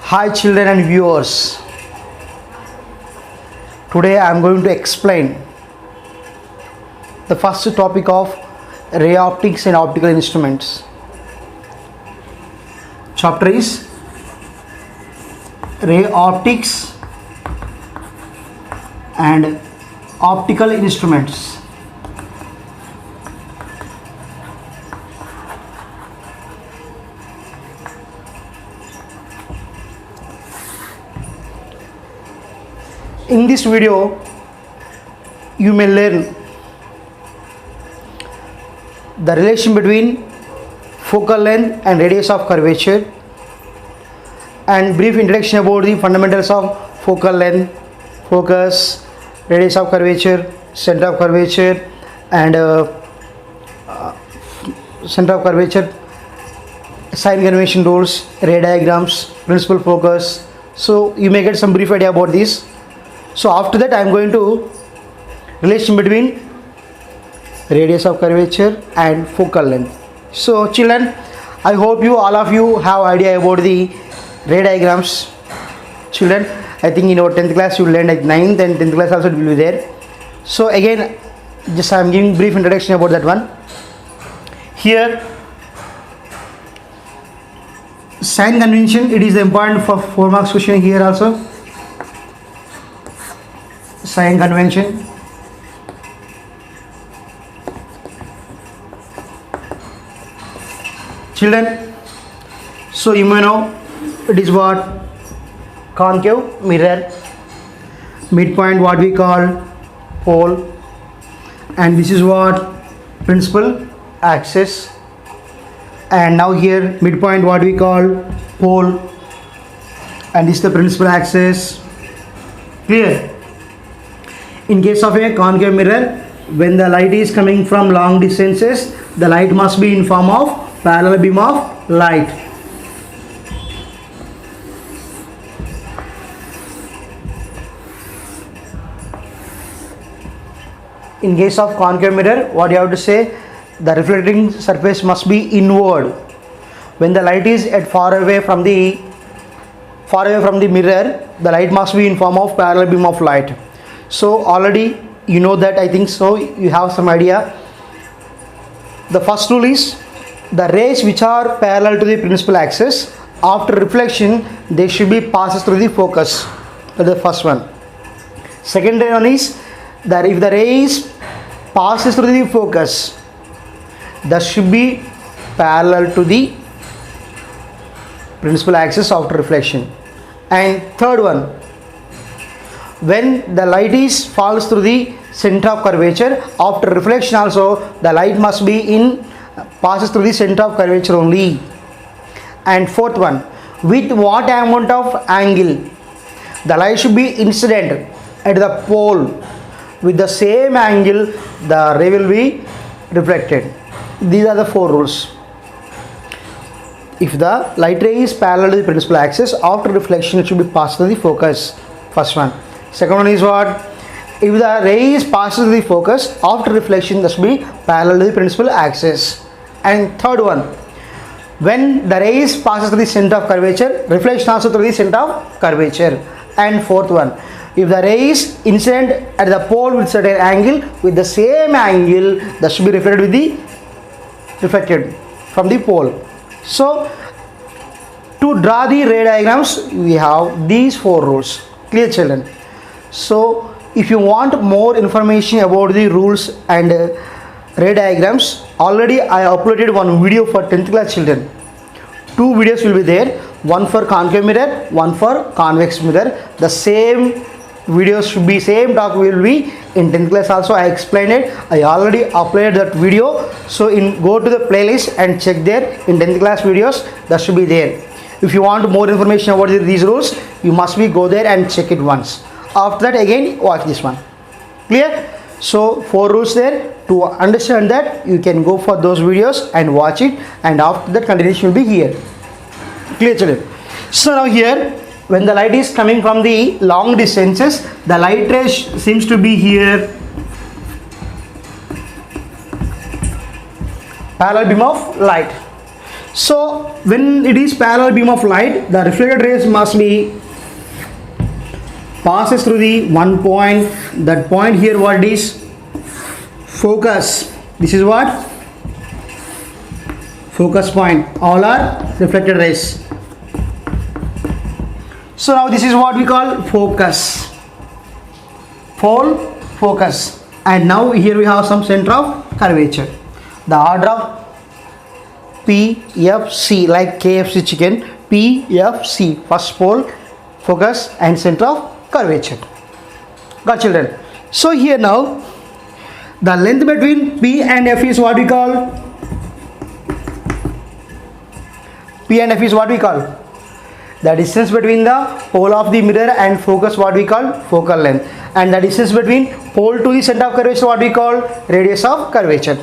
Hi children and viewers. Today I am going to explain the first topic of ray optics and optical instruments. Chapter is ray optics and optical instruments. In this video, you may learn the relation between focal length and radius of curvature, and brief introduction about the fundamentals of focal length, focus, radius of curvature, center of curvature, and center of curvature, sign convention rules, ray diagrams, principal focus. So you may get some brief idea about this. So after that I am going to relation between radius of curvature and focal length. So children, I hope all of you have idea about the ray diagrams. Children, I think in our 10th class you learned at 9th and 10th class also it will be there. So again, just I am giving brief introduction about that one. Here, sign convention, it is important for 4 marks question here also. Sign convention. Children, so you may know it is what? Concave mirror, midpoint what we call pole, and this is what? Principal axis, and now here midpoint what we call pole, and this is the principal axis. Clear? In case of a concave mirror, when the light is coming from long distances, the light must be in form of parallel beam of light. In case of concave mirror, what you have to say? The reflecting surface must be inward. When the light is at far away from the mirror, the light must be in form of parallel beam of light. So already you know that, I think so you have some idea. The first rule is the rays which are parallel to the principal axis, after reflection they should be passes through the focus. That's the first one. Second one is that if the rays passes through the focus, that should be parallel to the principal axis after reflection. And third one, when the light falls through the center of curvature, after reflection also the light must be passes through the center of curvature only. And fourth one, with what amount of angle the light should be incident at the pole, with the same angle the ray will be reflected. These are the 4 rules. If the light ray is parallel to the principal axis, after reflection it should be passed through the focus. First one. Second one is what? If the ray is passes through the focus, after reflection that should be parallel to the principal axis. And third one, when the ray is passes through the center of curvature, reflection also through the center of curvature. And fourth one, if the ray is incident at the pole with certain angle, with the same angle that should be reflected from the pole. So to draw the ray diagrams, we have these 4 rules. Clear children? So if you want more information about the rules and ray diagrams, already I uploaded one video for 10th class children. 2 videos will be there, one for concave mirror, one for convex mirror. The same videos should be, same talk will be in 10th class also. I explained it. I already uploaded that video. So go to the playlist and check there. In 10th class videos that should be there. If you want more information about these rules, you must go there and check it once. After that again watch this one. Clear? So 4 rules there. To understand that, you can go for those videos and watch it, and after that continuation will be here. Clear children? So now here, when the light is coming from the long distances, the light ray seems to be here, parallel beam of light. So when it is parallel beam of light, the reflected rays must be passes through the one point. That point here, what it is? Focus. This is what? Focus point. All are reflected rays. So now this is what we call focus. Pole focus. And now here we have some center of curvature. The order of PFC, like KFC chicken. PFC, first pole focus and center of curvature. Got children? So here now the length between P and F is what we call? P and F is what we call? The distance between the pole of the mirror and focus, what we call? Focal length. And the distance between pole to the center of curvature, what we call? Radius of curvature.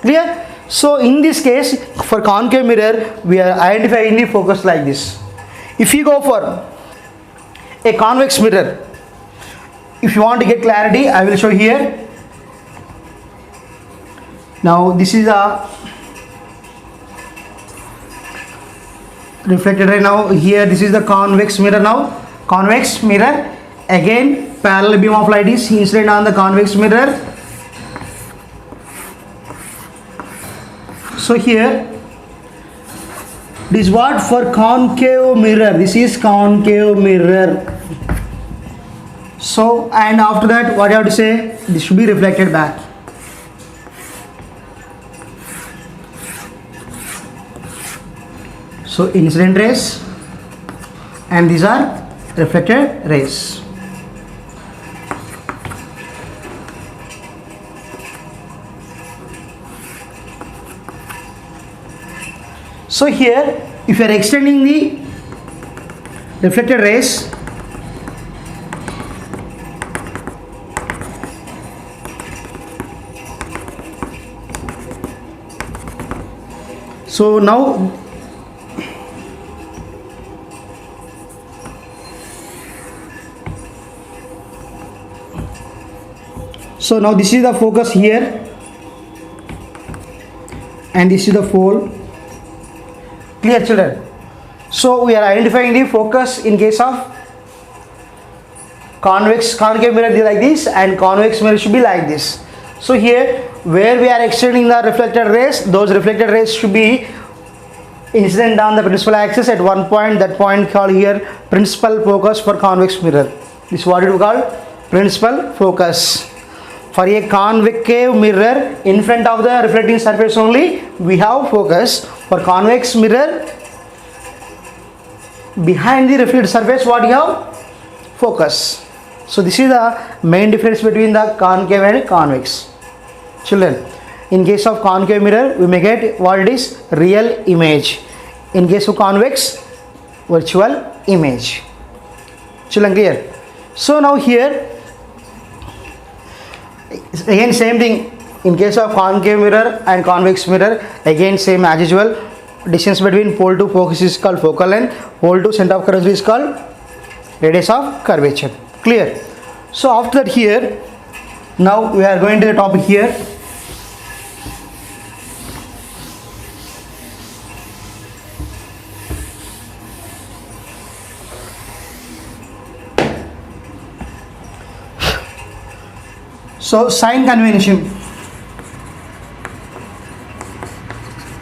Clear? So in this case, for concave mirror, we are identifying the focus like this. If you go for a convex mirror, if you want to get clarity, I will show here. Now this is a reflected ray. Now here this is the convex mirror. Now convex mirror, again parallel beam of light is incident on the convex mirror. So here this is what for concave mirror. This is concave mirror. So and after that, what you have to say? This should be reflected back. So incident rays and these are reflected rays. So here if you are extending the reflected rays, so now this is the focus here and this is the pole. Clear children? So we are identifying the focus in case of concave mirror like this, and convex mirror should be like this. So here where we are extending the reflected rays, those reflected rays should be incident on the principal axis at one point. That point called here principal focus for convex mirror. This is what it is called, principal focus. For a concave mirror, in front of the reflecting surface only we have focus. For convex mirror, behind the reflected surface, what you have? Focus. So this is the main difference between the concave and convex. Children, in case of concave mirror, we may get what it is? Real image. In case of convex, virtual image. Children, clear? So now here again same thing. In case of concave mirror and convex mirror, again same as usual. Distance between pole to focus is called focal length. Pole to center of curvature is called radius of curvature. Clear? So after that here, now we are going to the topic here. So sign convention.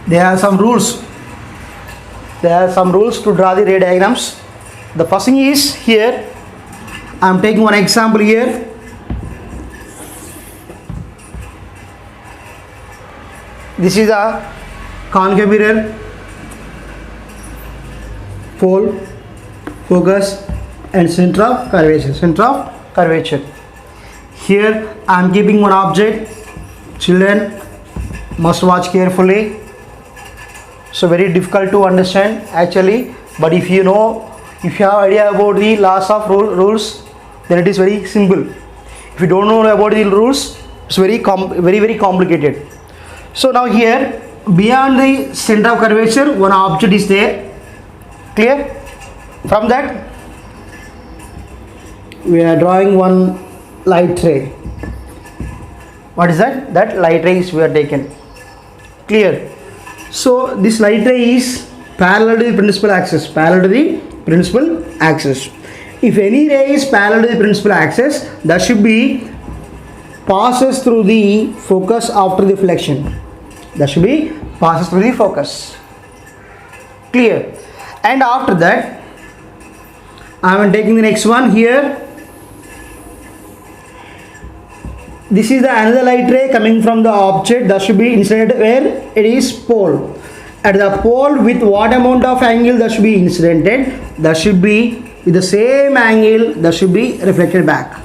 There are some rules. There are some rules to draw the ray diagrams. The first thing is here, I am taking one example here. This is a concave mirror, pole, focus and center of curvature. Center of curvature. Here I am keeping one object. Children must watch carefully. So very difficult to understand actually, but if you know, if you have idea about the laws of rules, then it is very simple. If you don't know about the rules, it's very complicated. So now here, beyond the center of curvature, one object is there. Clear? From that, we are drawing one light ray. What is that? That light rays we are taken. Clear? So this light ray is parallel to the principal axis, parallel to the principal axis. If any ray is parallel to the principal axis, that should be passes through the focus after reflection. That should be passes through the focus. Clear? And after that, I am taking the next one here. This is the another light ray coming from the object that should be incident where it is pole. At the pole, with what amount of angle that should be incidented, that should be with the same angle that should be reflected back.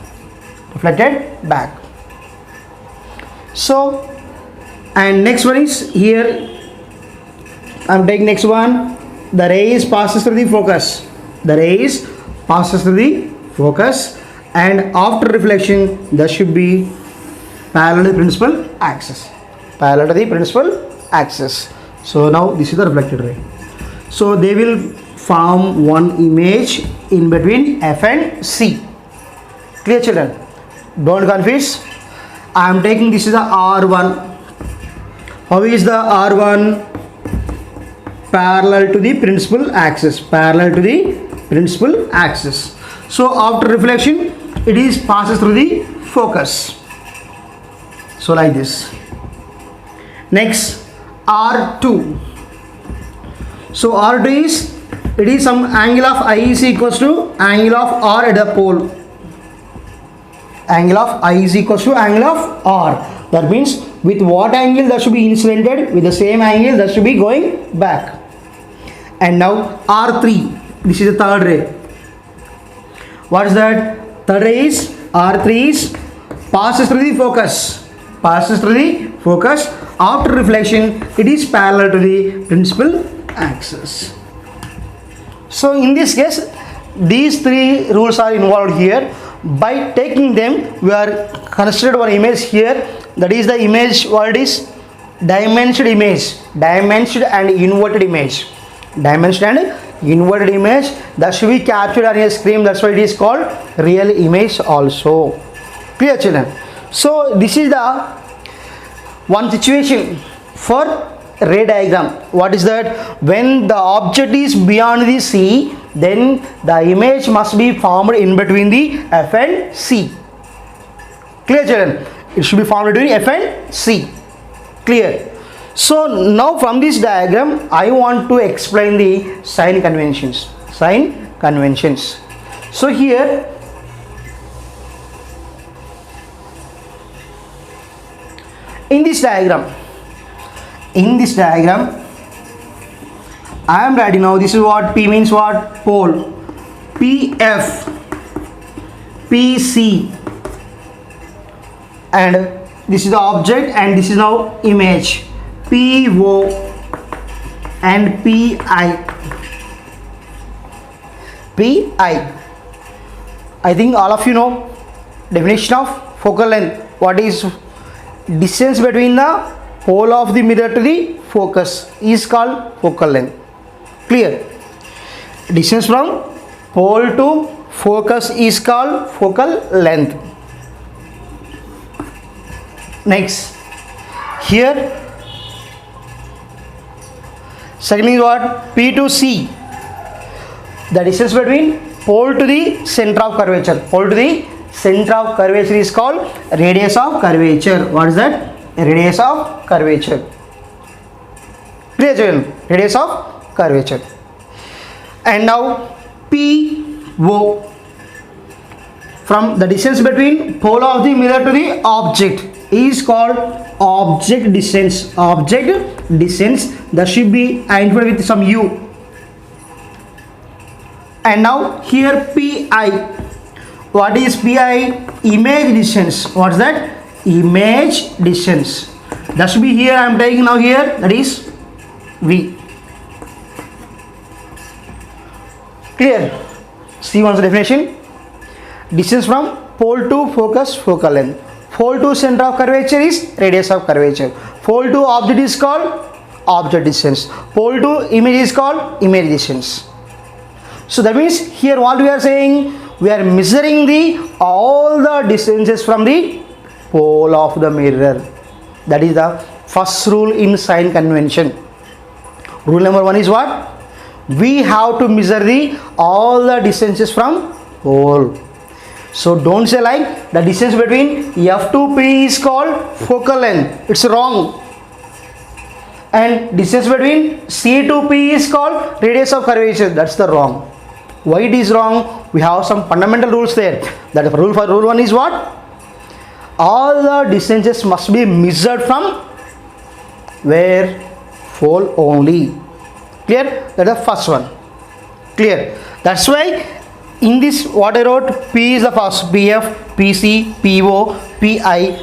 Reflected back. So, and next one is here. I am taking next one. The rays passes through the focus. The rays passes through the focus, and after reflection, that should be parallel to the principal axis. Parallel to the principal axis. So now this is the reflected ray. So they will form one image in between F and C. Clear, children? Don't confuse. I am taking this is the R1. How is the R1? Parallel to the principal axis. Parallel to the principal axis. So after reflection, it is passes through the focus. So like this. Next, R2. So R2 is, it is some angle of I is equals to angle of R at the pole. Angle of I is equals to angle of R. That means with what angle that should be incidented, with the same angle that should be going back. And now R3. This is the third ray. What is that? Third ray is R3 is passes through the focus. Passes through the focus. After reflection, it is parallel to the principal axis. So in this case, these three rules are involved here. By taking them, we are considered one image here. That is the image. What is dimensioned image? Dimensioned and inverted image. Dimensioned and inverted image that should be captured on a screen. That's why it is called real image also. Clear, children? So this is the one situation for ray diagram. What is that? When the object is beyond the C, then the image must be formed in between the F and C. Clear, children? It should be formed between F and C. Clear? So now from this diagram, I want to explain the sign conventions. Sign conventions. So here, in this diagram, I am writing now. This is what P means. What? Pole. PF, PC, and this is the object, and this is now image. PO and PI. I think all of you know definition of focal length. What is distance between the pole of the mirror to the focus is called focal length. Clear? Distance from pole to focus is called focal length. Next, here second is what? P to C. The distance between pole to the center of curvature. Pole to the center of curvature is called radius of curvature. What is that? Radius of curvature. Clear, children? Radius of curvature. And now PO. From the distance between pole of the mirror to the object is called object distance. Object distance that should be identified with some U. And now here PI. What is PI? Image distance. What's that? Image distance. That should be here. I am taking now here. That is V. Clear? See once the definition. Distance from pole to focus, focal length. Pole to center of curvature is radius of curvature. Pole to object is called object distance. Pole to image is called image distance. So that means here what we are saying, we are measuring the all the distances from the pole of the mirror. That is the first rule in sign convention. Rule number 1 is what? We have to measure the all the distances from pole. So don't say like the distance between F to P is called focal length. It's wrong. And distance between C to P is called radius of curvature. That's the wrong. Why it is wrong? We have some fundamental rules there. That rule 1 is what? All the distances must be measured from where? Pole only. Clear? That's the first one. Clear? That's why in this what I wrote, P is the first, PF, PC, PO, PI.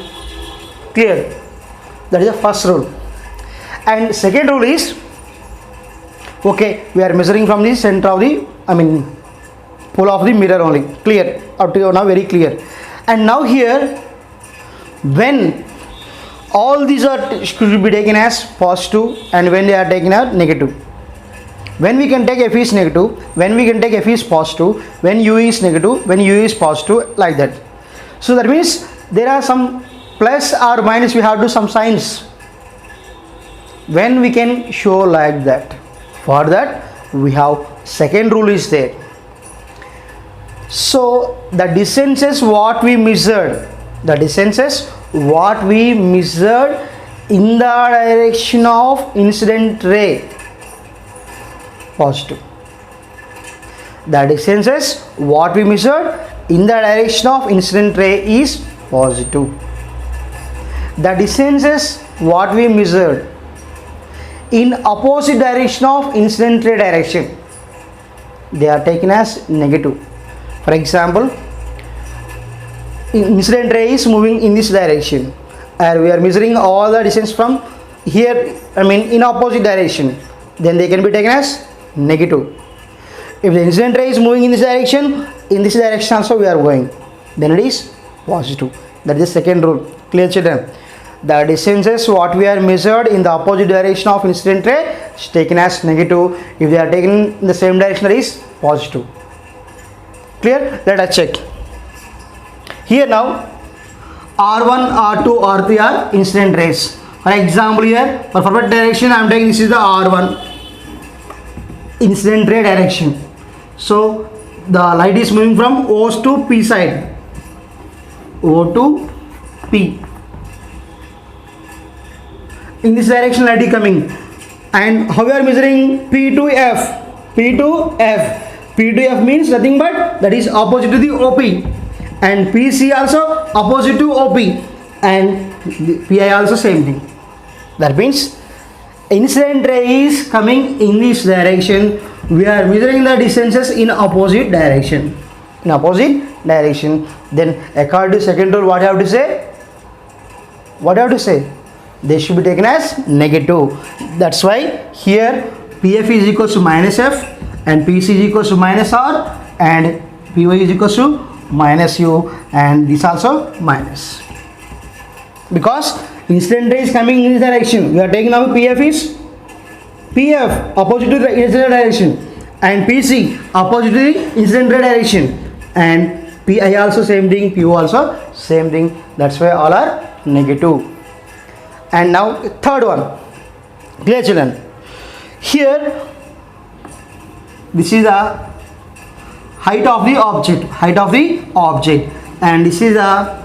Clear? That is the first rule. And second rule is, okay, we are measuring from the center of the, pole of the mirror only. Clear? Up to now very clear. And now here, when all these are should be taken as positive and when they are taken as negative. When we can take F is negative, when we can take F is positive, when U is negative, when U is positive, like that. So that means there are some plus or minus, we have to do some signs. When we can show like that, for that we have second rule is there. So the distances what we measured, in the direction of incident ray, positive. The distances what we measured in the direction of incident ray is positive. The distances what we measured in opposite direction of incident ray direction, they are taken as negative. For example, incident ray is moving in this direction and we are measuring all the distance from here, in opposite direction, then they can be taken as negative. If the incident ray is moving in this direction also we are going, then it is positive. That is the second rule. Clear, children? The distances what we are measured in the opposite direction of incident ray is taken as negative. If they are taken in the same direction, it is positive. Clear? Let us check. Here now, R1, R2, R3 are incident rays. For example, here for forward direction I am taking, this is the R1 incident ray direction. So the light is moving from O to P side, O to P. In this direction light is coming. And how we are measuring? P to F. P to F. P to F means nothing but that is opposite to the OP. And PC also opposite to OP. And PI also same thing. That means incident ray is coming in this direction. We are measuring the distances in opposite direction. Then according to second rule, what you have to say? They should be taken as negative. That's why here PF is equals to minus F and PC is equals to minus R and PY is equals to minus U, and this also minus. Because incident ray is coming in this direction, we are taking now PF is PF opposite to the incident direction and PC opposite to the incident ray direction, and PI also same thing, PO also same thing. That's why all are negative. And now third one. Clear, children? Here this is the height of the object, and this is the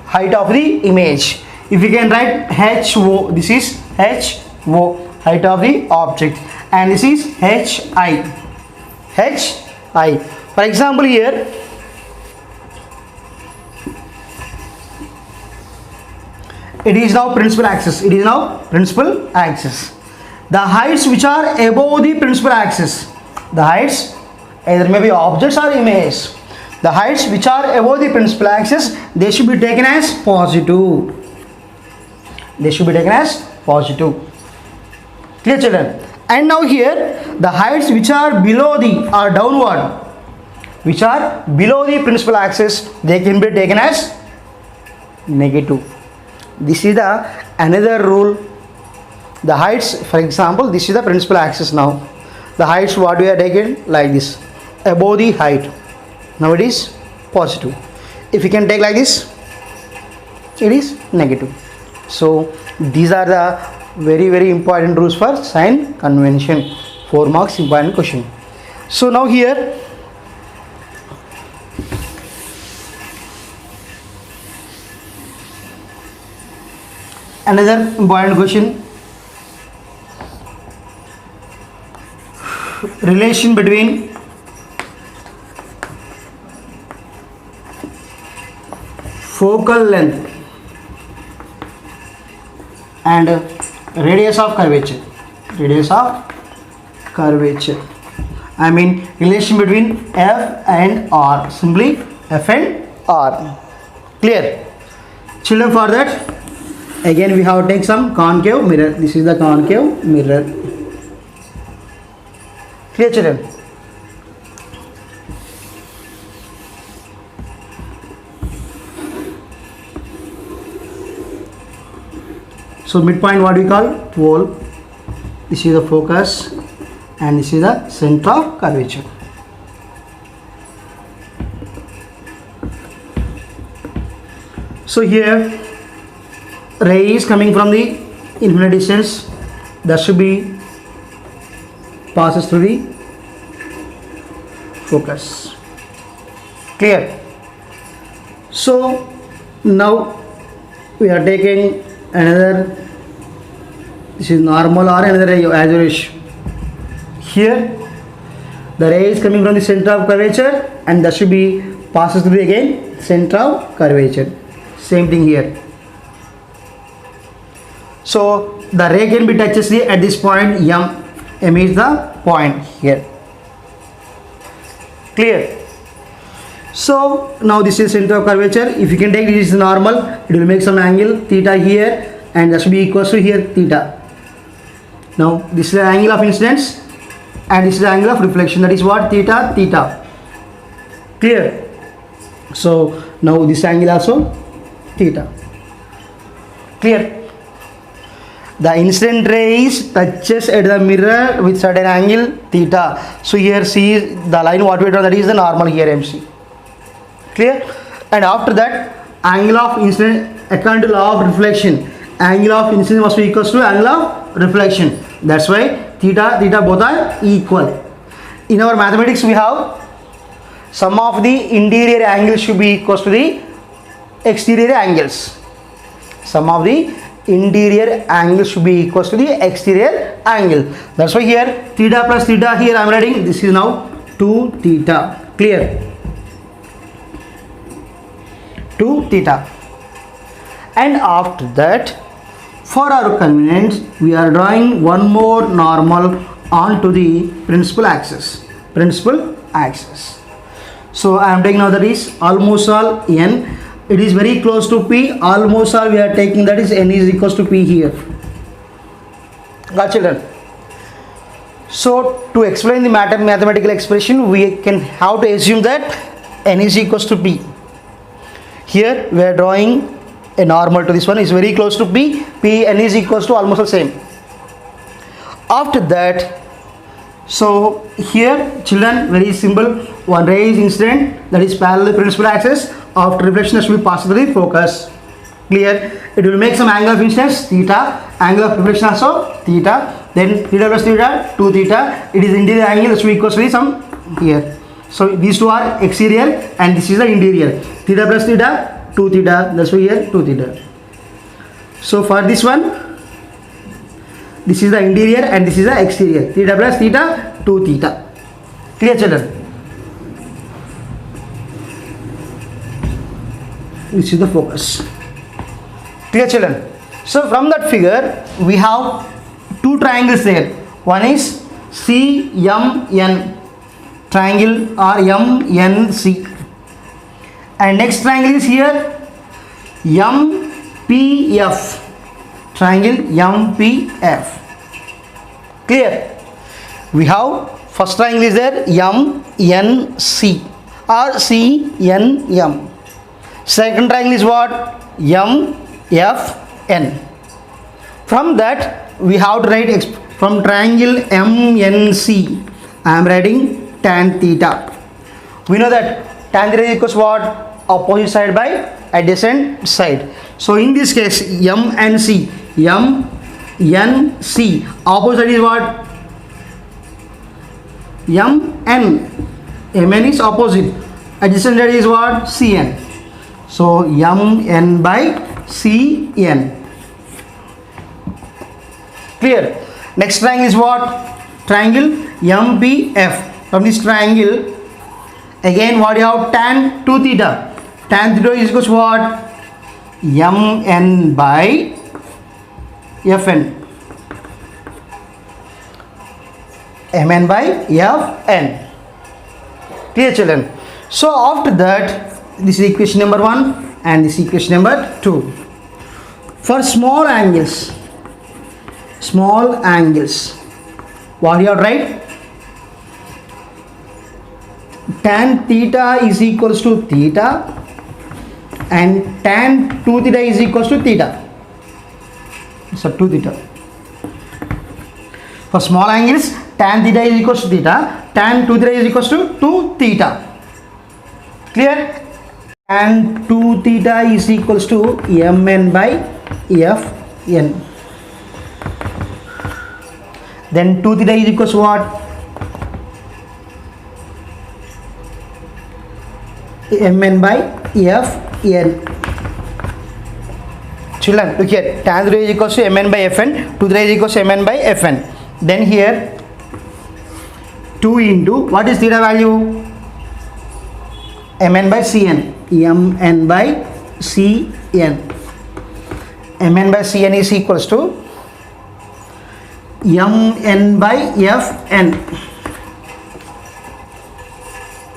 height of the image. If you can write HO, this is HO, height of the object, and this is HI. For example, here it is now principal axis. The heights which are above the principal axis, the heights either may be objects or images. The heights which are above the principal axis, they should be taken as positive. Clear, children? And now here the heights which are below the or downward, which are below the principal axis, they can be taken as negative. This is the another rule. The heights, for example, this is the principal axis. Now the heights what we are taken like this, above the height, now it is positive. If you can take like this, it is negative. So these are the Very important rules for sign convention. 4 marks important question. So now here another important question. Relation between focal length and radius of curvature. Radius of curvature. I mean relation between F and R. Simply F and R. Clear? Children, for that again we have to take some concave mirror. This is the concave mirror. Clear, children? So midpoint what we call pole. This is the focus and this is the center of curvature. So here ray is coming from the infinite distance, that should be passes through the focus. Clear? So now we are taking another, this is normal or another ray as you wish. Here the ray is coming from the center of curvature and that should be passes through the again center of curvature. Same thing here. So the ray can be touches at this point M. M is the point here. Clear? So now this is center of curvature. If you can take this is normal, it will make some angle theta here and that should be equals to here theta. Now this is the angle of incidence and this is the angle of reflection, that is what? Theta, theta. Clear? So now this angle also theta. Clear? The incident rays touches at the mirror with certain angle theta. So here see the line what we draw, that is the normal here MC. Clear? And after that angle of incident according to law of reflection, angle of incidence must be equals to angle of reflection. That's why theta, theta both are equal. In our mathematics we have sum of the interior angles should be equals to the exterior angles. Sum of the interior angle should be equals to the exterior angle. That's why here theta plus theta, here I am writing this is now 2 theta. Clear? 2 theta. And after that, for our convenience, we are drawing one more normal onto the principal axis. Principal axis. So I am taking now that is almost all n. It is very close to P. Almost all we are taking, that is n is equals to P here. Got children? So to explain the mathematical expression, we can have to assume that n is equals to P. Here we are drawing a normal to this one, is very close to P. P n is equals to almost the same. After that, so here children, very simple, one ray is incident, that is parallel to the principal axis. After reflection that should be passed through the focus. Clear? It will make some angle of incidence theta, angle of reflection also theta, then theta plus theta 2 theta. It is interior angle that should be equals to some here. So these two are exterior and this is the interior. Theta plus theta 2 theta, that's why here 2 theta. So for this one, this is the interior and this is the exterior. Theta plus theta 2 theta. Clear, children? This is the focus. Clear, children? So from that figure we have two triangles there. One is CMN triangle or MNC, and next triangle is here MPF triangle MPF. Clear? We have first triangle is there MNC or CNM. Second triangle is what? MFN. From that we have to write from triangle MNC. I am writing tan theta. We know that tan theta equals what? Opposite side by adjacent side. So in this case MNC, NC. Opposite is what? MN. MN is opposite. Adjacent side is what? CN. So MN by CN. Clear? Next triangle is what? Triangle MPF. From this triangle, again what you have? Tan 2 theta. Tan theta is equal to what? MN by FN. MN by FN. Clear, children? So after that, this is equation number 1 and this is equation number 2. For small angles, what you have to write? Tan theta is equals to theta and tan 2 theta is equals to theta. So 2 theta. For small angles, tan theta is equals to theta, tan 2 theta is equals to 2 theta. Clear? Tan 2 theta is equals to MN by FN. Then 2 theta is equals to what? MN by FN. Children, look here. Tan theta is equals to MN by FN. 2 theta is equals to MN by FN. Then here 2 into what is theta value? MN by CN. MN by CN. MN by CN is equals to MN by FN.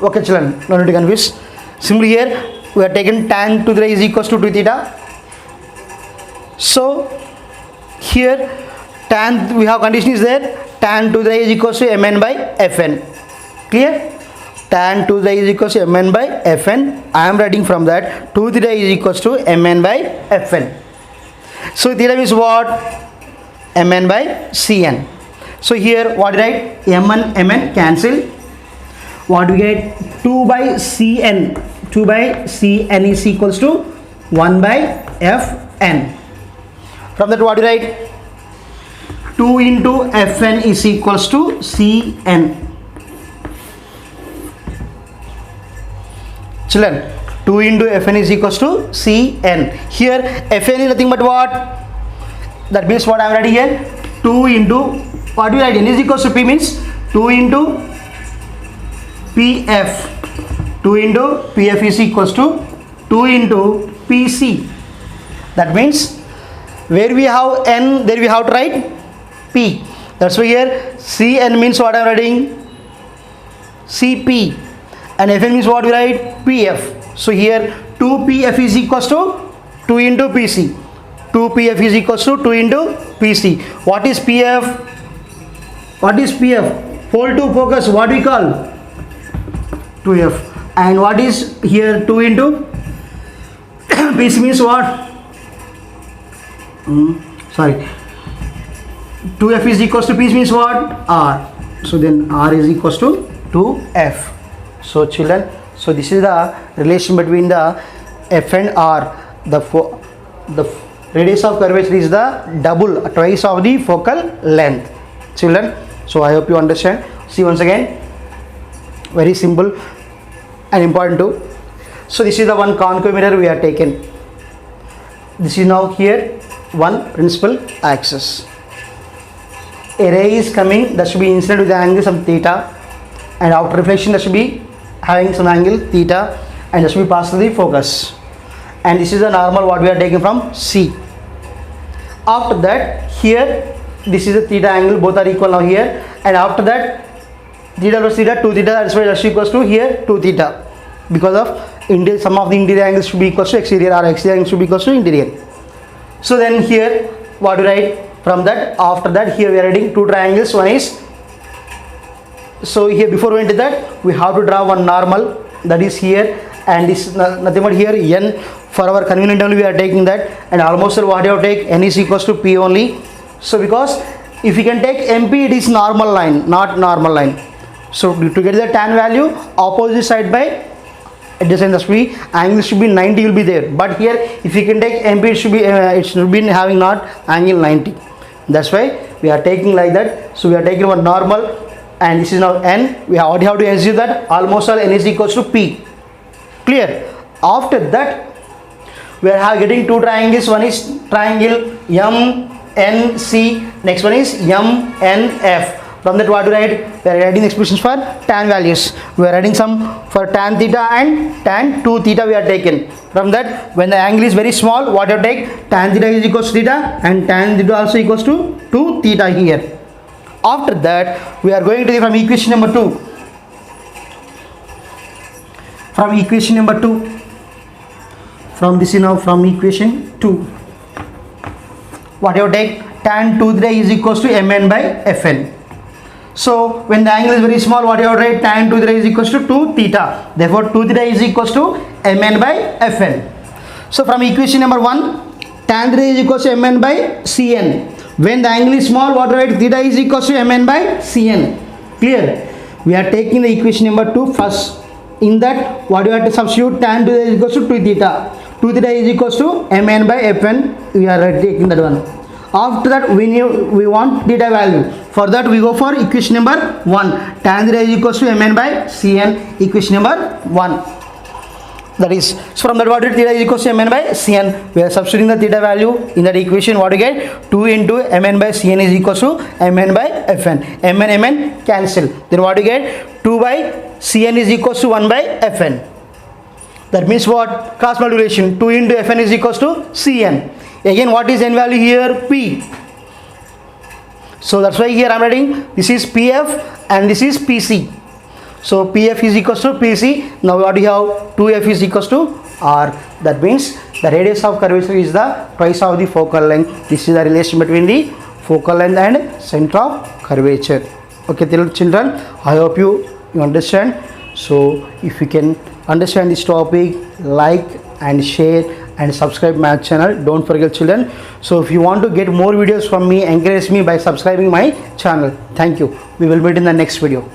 Okay, children, no need to confuse. Simply here we are taking tan 2 theta is equals to 2 theta. So here tan, we have condition is there, tan 2 theta is equals to MN by FN. Clear? Tan 2 theta is equals to MN by FN. I am writing from that 2 theta is equals to MN by FN. So theta is what? MN by CN. So here what write? MN cancel. What we get? 2 by CN. 2 by CN is equals to 1 by FN. From that what we write? 2 into FN is equals to CN. Children, 2 into Fn is equals to Cn. Here Fn is nothing but what? That means what I am writing here? 2 into what we write? N is equals to P means 2 into PF. 2 into PF is equals to 2 into PC. That means where we have N, there we have to write P. That's why here Cn means what I am writing? Cp. And Fn means what we write? PF. So here 2PF is equals to 2 into PC. 2PF is equals to 2 into PC. What is PF? What is PF? Pole to focus, what we call? 2F. And what is here 2 into PC means what? Sorry. 2F is equals to PC means what? R. So then R is equals to 2F. So children, so this is the relation between the F and R. The radius of curvature is the double, twice of the focal length. Children, so I hope you understand. See once again, very simple and important too. So this is the one concave mirror we are taken. This is now here one principal axis. A ray is coming, that should be incident with the angle some theta, and after reflection that should be having some angle theta, and that should be passed through the focus. And this is the normal what we are taking from C. After that here this is the theta angle, both are equal now here, and after that theta plus theta 2 theta, that's why that's equals to here 2 theta, because of sum of the interior angles should be equals to exterior, or exterior angle should be equals to interior. So then here what do we write? From that, after that here we are writing two triangles. One is, so here before we enter that we have to draw one normal, that is here, and this is nothing but here n. For our convenient only we are taking that, and almost what you have to take, n is equals to p only. So because if you can take MP, it is normal line, not normal line. So to get the tan value, opposite side by adjacent should be angle should be 90 will be there, but here if you can take MP, it should be having not angle 90. That's why we are taking like that. So we are taking one normal, and this is now n. We have to assume that almost all n is equals to p. Clear? After that, we are getting two triangles. One is triangle MNC. Next one is MNF. From that, what to write? We are writing expressions for tan values. We are writing some for tan theta and tan 2 theta we are taken. From that, when the angle is very small, what you take? Tan theta is equals to theta, and tan theta also equals to 2 theta here. After that, we are going to from equation number 2. From equation number 2. From this is now from equation 2. What you take? Tan 2 theta is equals to mn by fn. So when the angle is very small, what you have to write? Tan 2 theta is equals to 2 theta. Therefore 2 theta is equals to mn by fn. So from equation number 1, tan theta is equals to mn by cn. When the angle is small, what you write? Theta is equals to mn by cn. Clear? We are taking the equation number 2 first. In that, what you have to substitute? Tan 2 theta is equals to 2 theta. 2 theta is equals to mn by fn. We are taking that one. After that, we want theta value. For that, we go for equation number 1. Tan theta is equals to mn by cn. Equation number 1. That is, so from that, what theta is equals to mn by cn. We are substituting the theta value in that equation. What you get? 2 into mn by cn is equals to mn by fn. mn cancel. Then what you get? 2 by cn is equals to 1 by fn. That means what? Cross multiplication. 2 into fn is equals to cn. Again, what is n value here? P. So that's why here I am writing this is PF and this is PC. So PF is equals to PC. Now what do you have? 2F is equals to R. That means the radius of curvature is the twice of the focal length. This is the relation between the focal length and center of curvature. Okay, children, I hope you understand. So if you can understand this topic, like and share and subscribe my channel. Don't forget, children. So if you want to get more videos from me, encourage me by subscribing my channel. Thank you. We will meet in the next video.